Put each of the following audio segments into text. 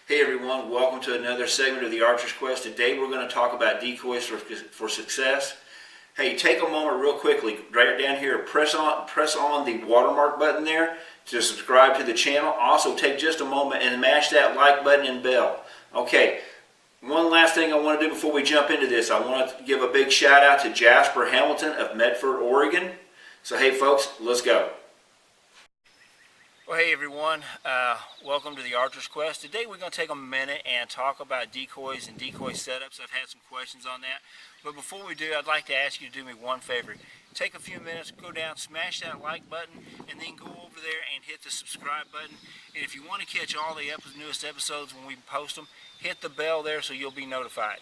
Hey everyone, welcome to another segment of the Archer's Quest. Today we're going to talk about decoys for success. Hey, take a moment real quickly, right down here, press on the watermark button there to subscribe to the channel. Also take just a moment and mash that like button and bell. Okay, one last thing I want to do before we jump into this. I want to give a big shout out to Jasper Hamilton of Medford, Oregon. So hey folks, let's go. Well, hey everyone, welcome to the Archer's Quest. Today we're going to take a minute and talk about decoys and decoy setups. I've had some questions on that. But before we do, I'd like to ask you to do me one favor. Take a few minutes, go down, smash that like button, and then go over there and hit the subscribe button. And if you want to catch all the newest episodes when we post them, hit the bell there so you'll be notified.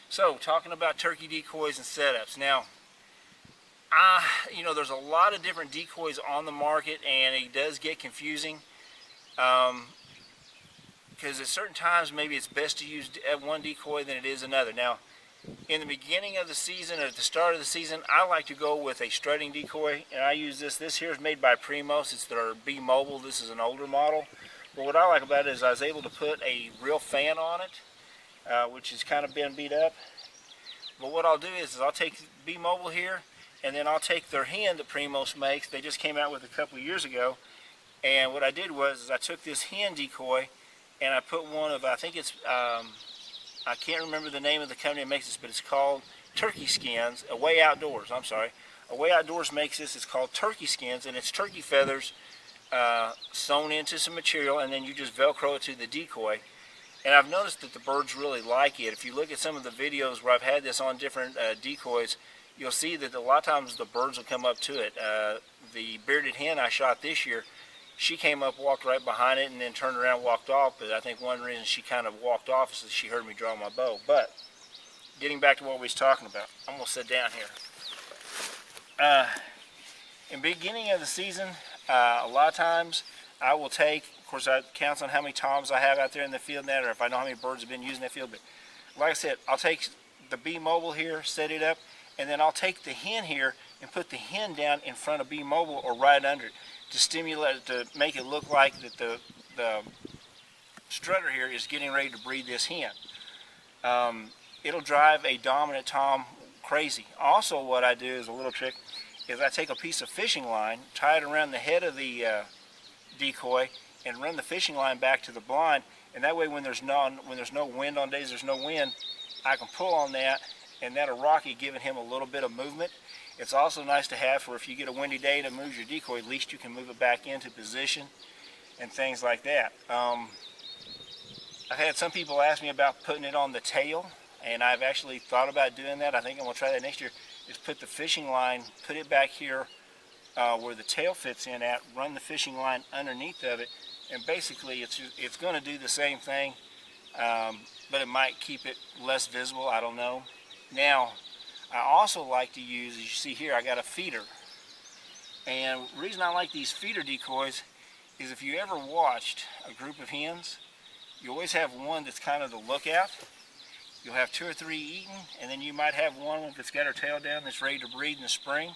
So, talking about turkey decoys and setups. Now, there's a lot of different decoys on the market, and it does get confusing because at certain times maybe it's best to use one decoy than it is another. Now, in the beginning of the season or at the start of the season, I like to go with a strutting decoy, and I use this. This here is made by Primos. It's their B Mobile. This is an older model. But what I like about it is I was able to put a real fan on it, which has kind of been beat up. But what I'll do is I'll take B Mobile here, and then I'll take their hen that Primos makes. They just came out with a couple of years ago. And what I did was I took this hen decoy and I put one of, I think it's, I can't remember the name of the company that makes this, but it's called Turkey Skins. Away Outdoors, I'm sorry. Away Outdoors makes this. It's called Turkey Skins, and it's turkey feathers sewn into some material, and then you just Velcro it to the decoy. And I've noticed that the birds really like it. If you look at some of the videos where I've had this on different decoys, you'll see that a lot of times the birds will come up to it. The bearded hen I shot this year, she came up, walked right behind it, and then turned around and walked off. But I think one reason she kind of walked off is that she heard me draw my bow. But getting back to what we was talking about, I'm going to sit down here. In the beginning of the season, a lot of times I will take, of course it counts on how many toms I have out there in the field net, or if I know how many birds have been using that field. But like I said, I'll take the B Mobile here, set it up, and then I'll take the hen here and put the hen down in front of B Mobile or right under it to stimulate it, to make it look like that the strutter here is getting ready to breed this hen. It'll drive a dominant tom crazy. Also, what I do is a little trick is I take a piece of fishing line, tie it around the head of the decoy, and run the fishing line back to the blind. And that way, when there's no wind, on days there's no wind, I can pull on that, and that'll rock it, giving him a little bit of movement. It's also nice to have for if you get a windy day to move your decoy, at least you can move it back into position and things like that. I've had some people ask me about putting it on the tail, and I've actually thought about doing that. I think I'm going to try that next year, is put the fishing line, put it back here where the tail fits in at, run the fishing line underneath of it, and basically it's going to do the same thing, but it might keep it less visible, I don't know. Now, I also like to use, as you see here, I got a feeder. And the reason I like these feeder decoys is if you ever watched a group of hens, you always have one that's kind of the lookout. You'll have 2 or 3 eating, and then you might have one that's got her tail down that's ready to breed in the spring.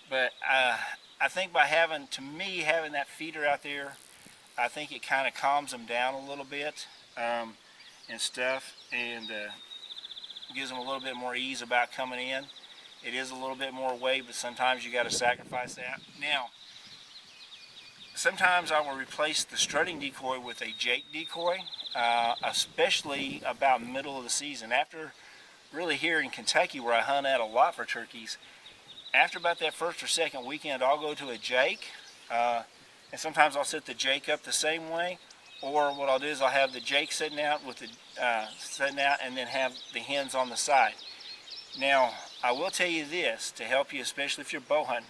But I think by having that feeder out there, I think it kind of calms them down a little bit and stuff, and gives them a little bit more ease about coming in. It is a little bit more weight, but sometimes you got to sacrifice that. Now, sometimes I will replace the strutting decoy with a Jake decoy, especially about middle of the season. After, really here in Kentucky where I hunt out a lot for turkeys, after about that first or second weekend, I'll go to a Jake, and sometimes I'll set the Jake up the same way. Or what I'll do is I'll have the Jake sitting out with the and then have the hens on the side. Now, I will tell you this to help you, especially if you're bow hunting.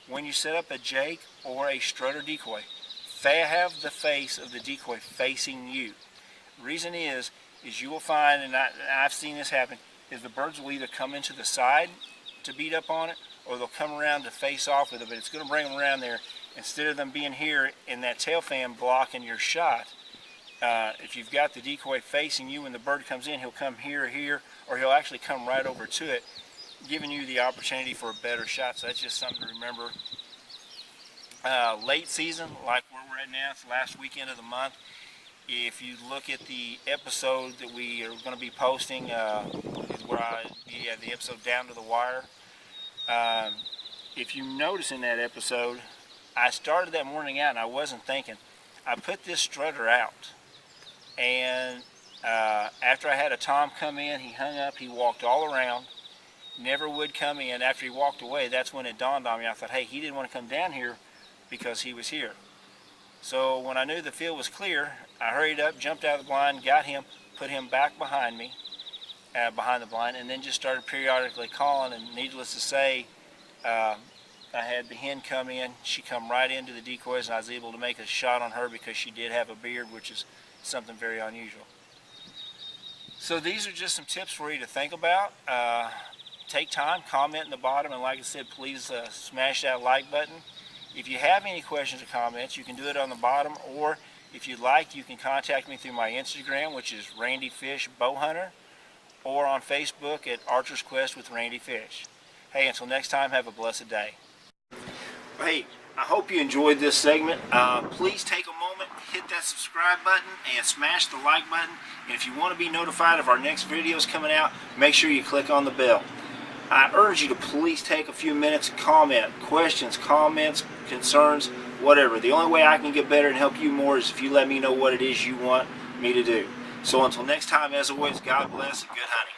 When you set up a Jake or a strutter decoy, have the face of the decoy facing you. The reason is you will find, and I've seen this happen, is the birds will either come into the side to beat up on it, or they'll come around to face off with it, but it's going to bring them around there. Instead of them being here in that tail fan blocking your shot, if you've got the decoy facing you when the bird comes in, he'll come here or here, or he'll actually come right over to it, giving you the opportunity for a better shot. So that's just something to remember. Late season, like where we're at now, it's the last weekend of the month. If you look at the episode that we are going to be posting, the episode Down to the Wire. If you notice in that episode, I started that morning out and I wasn't thinking. I put this strutter out, and after I had a tom come in, he hung up, he walked all around, never would come in. After he walked away, that's when it dawned on me. I thought, hey, he didn't want to come down here because he was here. So when I knew the field was clear, I hurried up, jumped out of the blind, got him, put him back behind me, behind the blind, and then just started periodically calling. And needless to say, I had the hen come in. She come right into the decoys, and I was able to make a shot on her because she did have a beard, which is something very unusual. So these are just some tips for you to think about. Take time, comment in the bottom, and like I said, please smash that like button. If you have any questions or comments, you can do it on the bottom, or if you'd like, you can contact me through my Instagram, which is Randy Fish Bowhunter, or on Facebook at Archer's Quest with Randy Fish. Hey, until next time, have a blessed day. Hey, I hope you enjoyed this segment. Please take a moment, hit that subscribe button, and smash the like button. And if you want to be notified of our next videos coming out, make sure you click on the bell. I urge you to please take a few minutes and comment. Questions, comments, concerns, whatever. The only way I can get better and help you more is if you let me know what it is you want me to do. So until next time, as always, God bless and good hunting.